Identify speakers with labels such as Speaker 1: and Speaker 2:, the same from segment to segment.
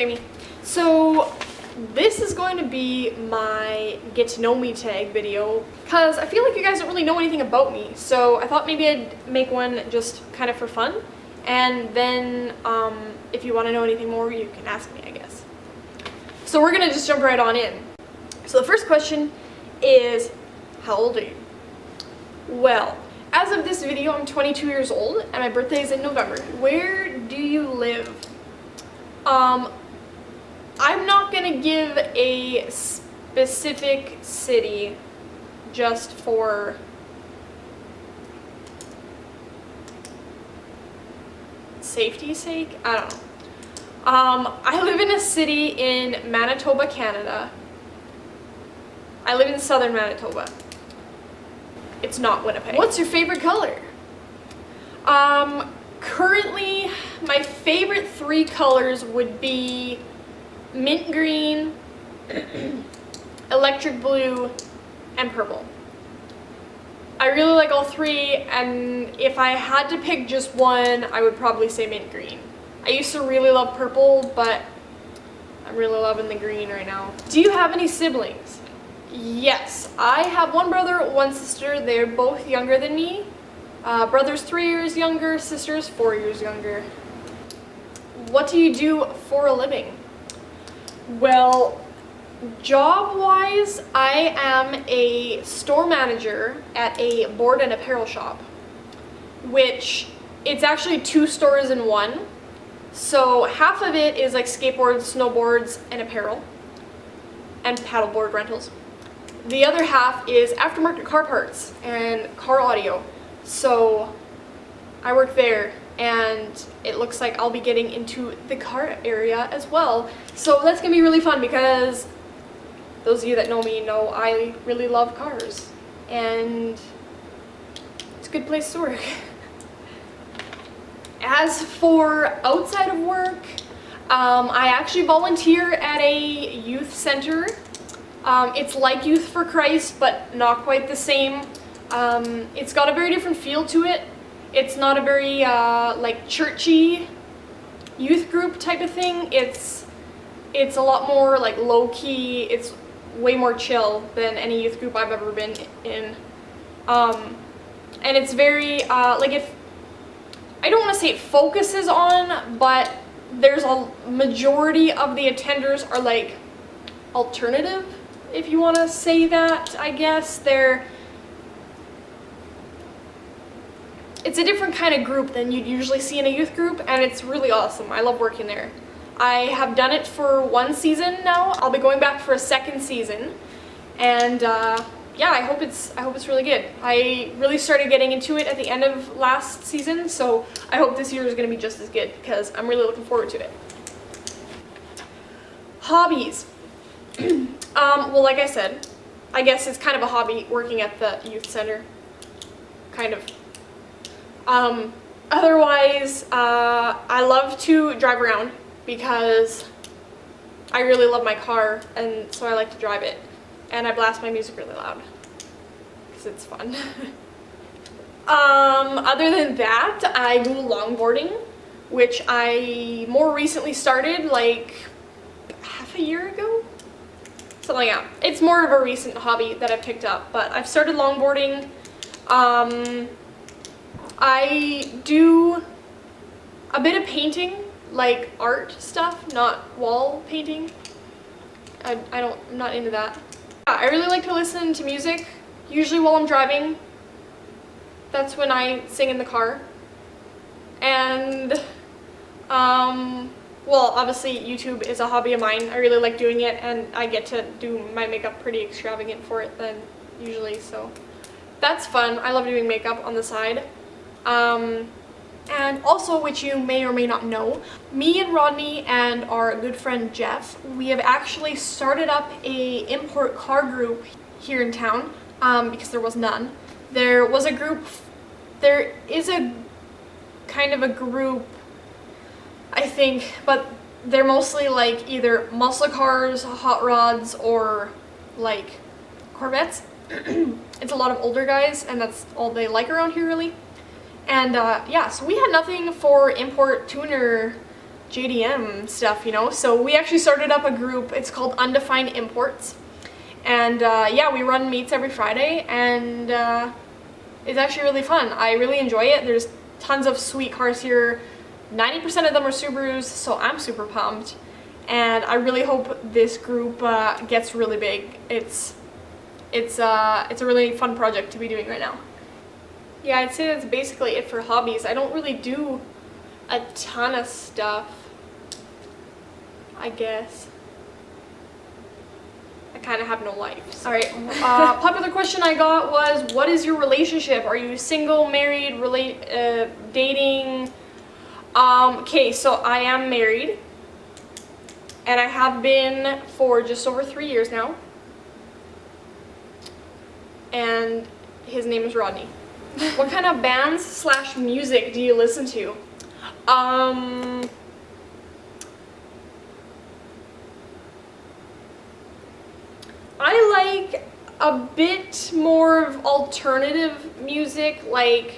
Speaker 1: Jamie. So this is going to be my get to know me tag video because I feel like you guys don't really know anything about me. So I thought maybe I'd make one just kind of for fun. And then if you want to know anything more, you can ask me, I guess. So we're going to just jump right on in. So the first question is, how old are you? Well, as of this video, I'm 22 years old and my birthday is in November. Where do you live? I'm not gonna give a specific city just for safety's sake. I don't know. I live in a city in Manitoba, Canada. I live in southern Manitoba. It's not Winnipeg. What's your favorite color? Currently, my favorite three colors would be mint green, electric blue, and purple. I really like all three, and if I had to pick just one, I would probably say mint green. I used to really love purple, but I'm really loving the green right now. Do you have any siblings? Yes, I have one brother, one sister. They're both younger than me. Brother's 3 years younger, sister's 4 years younger. What do you do for a living? Well, job-wise, I am a store manager at a board and apparel shop, which it's actually 2 stores in one. So half of it is like skateboards, snowboards, and apparel, and paddleboard rentals. The other half is aftermarket car parts and car audio. So I work there, and it looks like I'll be getting into the car area as well. So that's gonna be really fun because those of you that know me know I really love cars, and it's a good place to work. As for outside of work, I actually volunteer at a youth center. It's like Youth for Christ, but not quite the same. It's got a very different feel to it. It's not a very like churchy youth group type of thing. It's a lot more like low key. It's way more chill than any youth group I've ever been in. And it's very like, if I don't want to say it focuses on, but there's a majority of the attenders are like alternative, if you want to say that, I guess. It's a different kind of group than you'd usually see in a youth group, and it's really awesome. I love working there. I have done it for 1 season now. I'll be going back for a 2nd season, and yeah, I hope it's really good. I really started getting into it at the end of last season, so I hope this year is going to be just as good because I'm really looking forward to it. Hobbies. Well, like I said, I guess it's kind of a hobby working at the youth center, kind of. Otherwise, I love to drive around because I really love my car, and so I like to drive it. And I blast my music really loud because it's fun. Other than that, I go longboarding, which I more recently started like half a year ago. Something like that. It's more of a recent hobby that I've picked up, but I've started longboarding. I do a bit of painting, like art stuff, not wall painting. I'm not into that. I really like to listen to music, usually while I'm driving. That's when I sing in the car. And, well, obviously YouTube is a hobby of mine. I really like doing it, and I get to do my makeup pretty extravagant for it then, usually, so that's fun. I love doing makeup on the side. And also, which you may or may not know, me and Rodney and our good friend Jeff, we have actually started up a import car group here in town, because there was none. There was a group, there is a kind of a group, I think, but they're mostly like either muscle cars, hot rods, or like Corvettes. It's a lot of older guys, and that's all they like around here, really. And yeah, so we had nothing for import tuner JDM stuff, you know. So we actually started up a group. It's called Undefined Imports, and yeah, we run meets every Friday, and it's actually really fun. I really enjoy it. There's tons of sweet cars here. 90% of them are Subarus, so I'm super pumped, and I really hope this group gets really big. It's a really fun project to be doing right now. Yeah, I'd say that's basically it for hobbies. I don't really do a ton of stuff, I guess. I kind of have no life. All right, popular question I got was, what is your relationship? Are you single, married, dating? Okay, so I am married, and I have been for just over 3 years now. And his name is Rodney. What kind of bands / music do you listen to? I like a bit more of alternative music, like,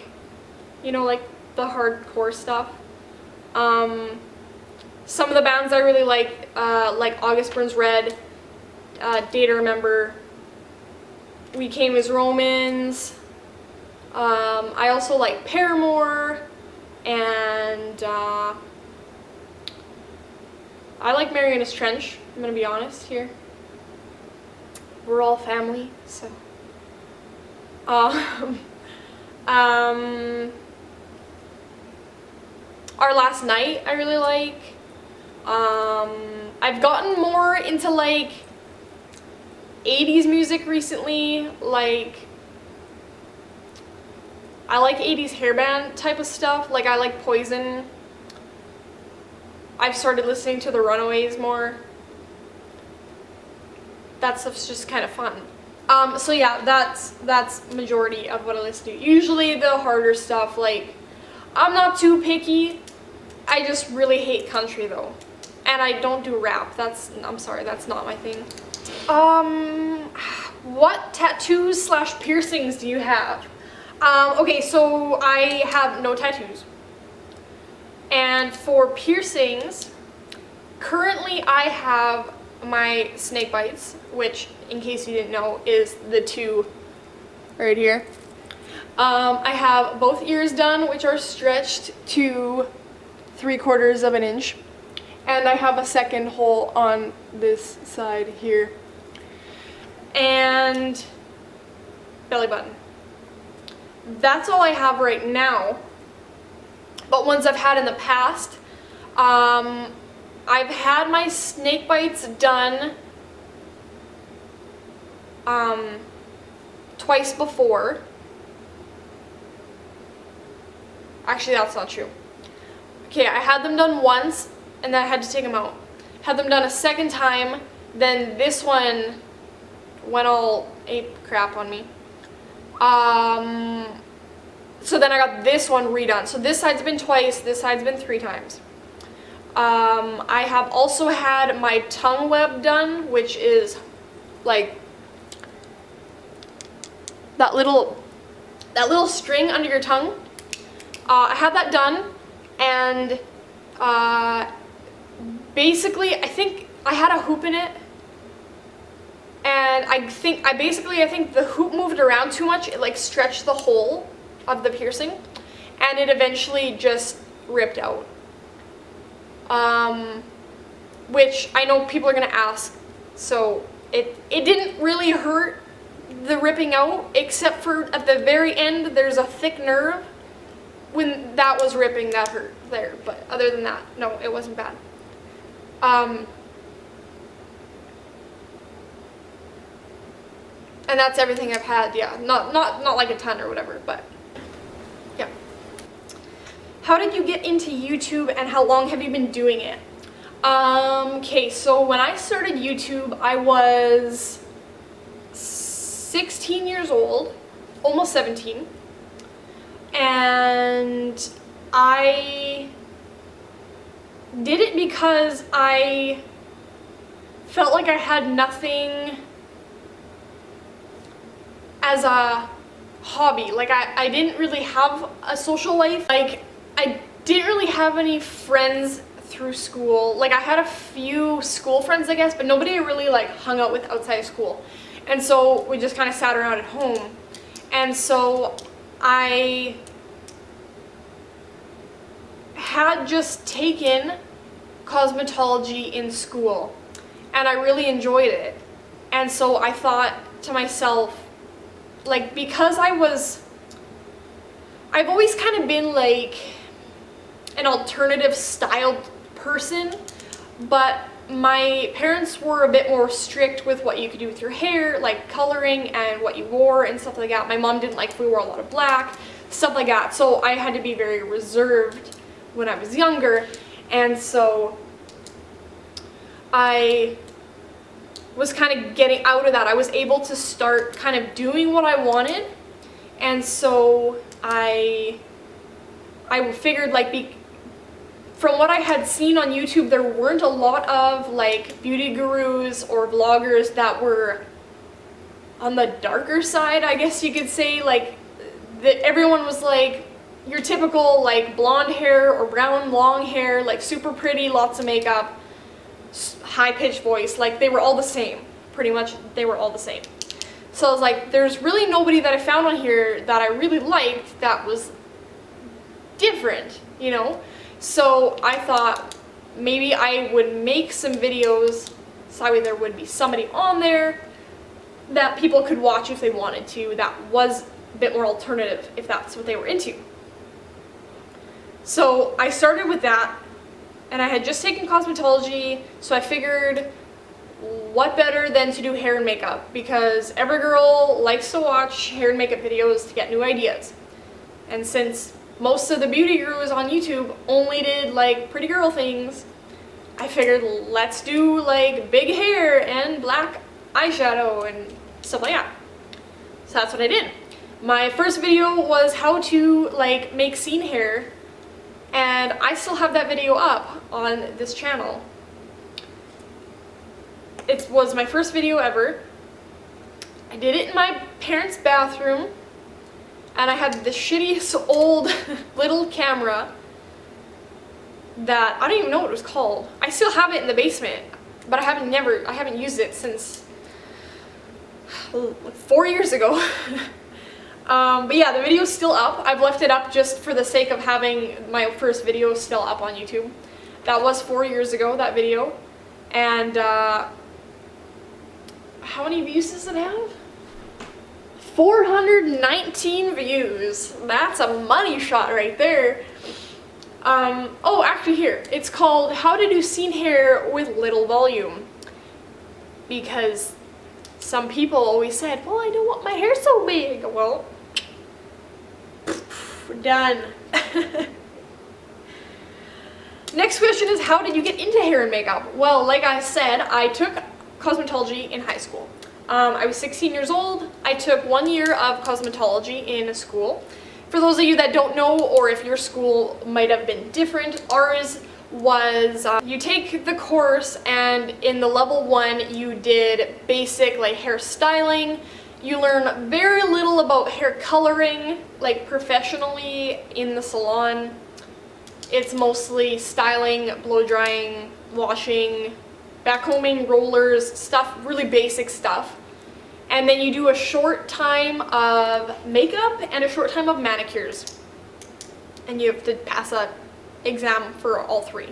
Speaker 1: you know, like the hardcore stuff. Some of the bands I really like August Burns Red, Day to Remember, We Came as Romans. I also like Paramore, and I like Marianas Trench. I'm gonna be honest here. We're all family, so. Our Last Night I really like. I've gotten more into like 80s music recently, like I like 80s hairband type of stuff, like I like Poison. I've started listening to the Runaways more. That stuff's just kind of fun. So yeah, that's majority of what I listen to. Usually the harder stuff, like, I'm not too picky. I just really hate country though. And I don't do rap. I'm sorry, that's not my thing. What tattoos / piercings do you have? Okay, so I have no tattoos. And for piercings, currently I have my snake bites, which, in case you didn't know, is the 2 right here. I have both ears done, which are stretched to 3/4 of an inch. And I have a second hole on this side here. And belly button. That's all I have right now. But ones I've had in the past, I've had my snake bites done twice before. Actually, that's not true. Okay, I had them done once, and then I had to take them out. Had them done a second time, then this one went all ape crap on me. So then I got this one redone. So this side's been twice, this side's been 3 times. I have also had my tongue web done, which is like that little string under your tongue. I had that done, and basically I think I had a hoop in it, and I think the hoop moved around too much. It like stretched the hole of the piercing, and it eventually just ripped out. Which I know people are gonna ask, so it didn't really hurt, the ripping out, except for at the very end there's a thick nerve. When that was ripping, that hurt there, but other than that, no, it wasn't bad. And that's everything I've had. Yeah, not like a ton or whatever, but yeah. How did you get into YouTube, and how long have you been doing it? Okay, so when I started YouTube, I was 16 years old, almost 17, and I did it because I felt like I had nothing as a hobby. Like I didn't really have a social life. Like I didn't really have any friends through school. Like I had a few school friends, I guess, but nobody I really like hung out with outside of school. And so we just kind of sat around at home. And so I had just taken cosmetology in school and I really enjoyed it. And so I thought to myself, like, because I've always kind of been like an alternative styled person, but my parents were a bit more strict with what you could do with your hair, like coloring and what you wore and stuff like that. My mom didn't like if we wore a lot of black, stuff like that. So I had to be very reserved when I was younger. And so I was kind of getting out of that. I was able to start kind of doing what I wanted. And so I figured, like, from what I had seen on YouTube, there weren't a lot of like beauty gurus or vloggers that were on the darker side, I guess you could say. Like everyone was like your typical like blonde hair or brown long hair, like super pretty, lots of makeup, high-pitched voice. Like they were all the same, pretty much. They were all the same. So I was like, there's really nobody that I found on here that I really liked that was different, you know? So I thought maybe I would make some videos so that way there would be somebody on there that people could watch if they wanted to, that was a bit more alternative if that's what they were into. So I started with that, and I had just taken cosmetology, so I figured what better than to do hair and makeup, because every girl likes to watch hair and makeup videos to get new ideas. And since most of the beauty gurus on YouTube only did like pretty girl things, I figured let's do like big hair and black eyeshadow and stuff like that. So that's what I did. My first video was how to like make scene hair, and I still have that video up on this channel. It was my first video ever. I did it in my parents' bathroom. And I had the shittiest old little camera that I don't even know what it was called. I still have it in the basement, but I haven't used it since 4 years ago. But yeah, the video's still up. I've left it up just for the sake of having my first video still up on YouTube. That was 4 years ago, that video. And how many views does it have? 419 views. That's a money shot right there. Oh, actually here. It's called How to Do Scene Hair with Little Volume. Because some people always said, well, I don't want my hair so big. Well, we're done. Next question is, how did you get into hair and makeup? Well, like I said, I took cosmetology in high school. I was 16 years old. I took 1 year of cosmetology in a school. For those of you that don't know, or if your school might have been different, ours was you take the course, and in the level 1 you did basic like hair styling. You learn very little about hair coloring, like professionally in the salon. It's mostly styling, blow drying, washing, backcombing, rollers, stuff, really basic stuff. And then you do a short time of makeup and a short time of manicures. And you have to pass an exam for all 3.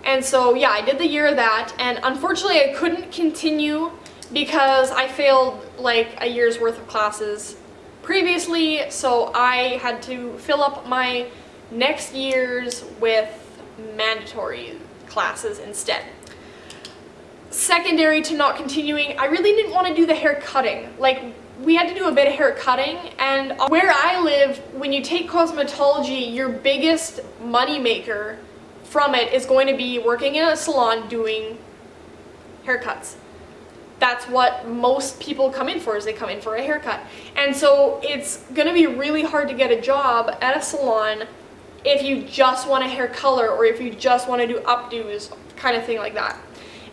Speaker 1: And so yeah, I did the year of that, and unfortunately I couldn't continue because I failed like a year's worth of classes previously, so I had to fill up my next year's with mandatory classes instead. Secondary to not continuing, I really didn't want to do the hair cutting. Like, we had to do a bit of hair cutting, and where I live, when you take cosmetology, your biggest money maker from it is going to be working in a salon doing haircuts. That's what most people come in for, is they come in for a haircut. And so it's going to be really hard to get a job at a salon if you just want a hair color, or if you just want to do updos, kind of thing like that.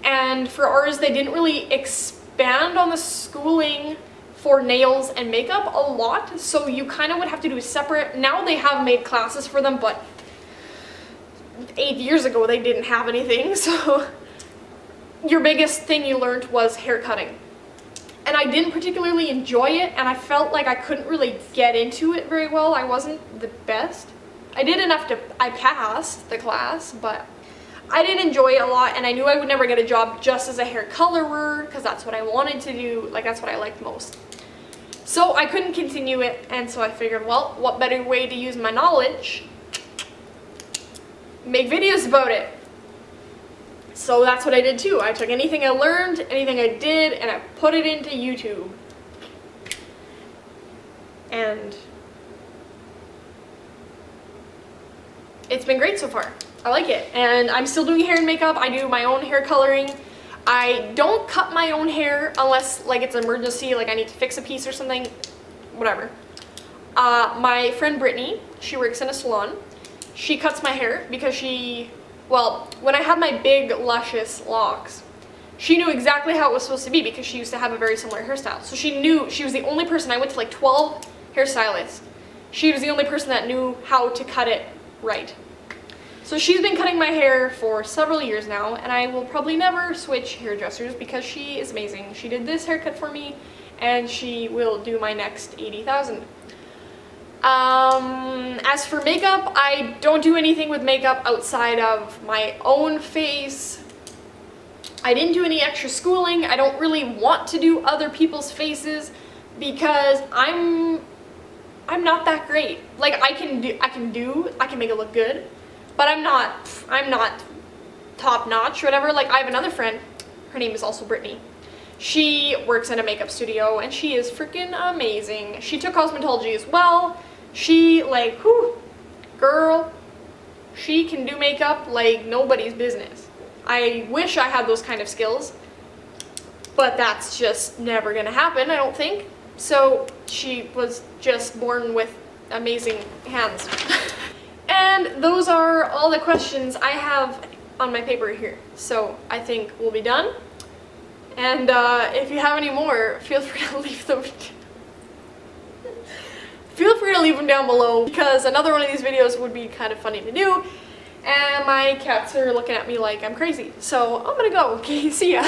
Speaker 1: And for ours, they didn't really expand on the schooling for nails and makeup a lot, so you kind of would have to do separate. Now they have made classes for them, but 8 years ago they didn't have anything, so your biggest thing you learned was hair cutting. And I didn't particularly enjoy it, and I felt like I couldn't really get into it very well. I wasn't the best. I did enough I passed the class, but I didn't enjoy it a lot, and I knew I would never get a job just as a hair colorer, because that's what I wanted to do, like that's what I liked most. So I couldn't continue it, and so I figured, well, what better way to use my knowledge? Make videos about it. So that's what I did too. I took anything I learned, anything I did, and I put it into YouTube. And it's been great so far. I like it. And I'm still doing hair and makeup. I do my own hair coloring. I don't cut my own hair unless like it's an emergency, like I need to fix a piece or something, whatever. My friend Brittany, she works in a salon. She cuts my hair because well, when I had my big luscious locks, she knew exactly how it was supposed to be because she used to have a very similar hairstyle. So she knew, she was the only person, I went to like 12 hairstylists. She was the only person that knew how to cut it right. So she's been cutting my hair for several years now, and I will probably never switch hairdressers because she is amazing. She did this haircut for me, and she will do my next 80,000. As for makeup, I don't do anything with makeup outside of my own face. I didn't do any extra schooling. I don't really want to do other people's faces because I'm not that great. Like I can make it look good, but I'm not top notch or whatever. Like I have another friend, her name is also Brittany. She works in a makeup studio and she is freaking amazing. She took cosmetology as well. She like, whew, girl, she can do makeup like nobody's business. I wish I had those kind of skills, but that's just never gonna happen, I don't think. So she was just born with amazing hands. And those are all the questions I have on my paper here. So I think we'll be done. And if you have any more, feel free to leave them. Feel free to leave them down below because another one of these videos would be kind of funny to do. And my cats are looking at me like I'm crazy. So I'm gonna go. Okay, see ya.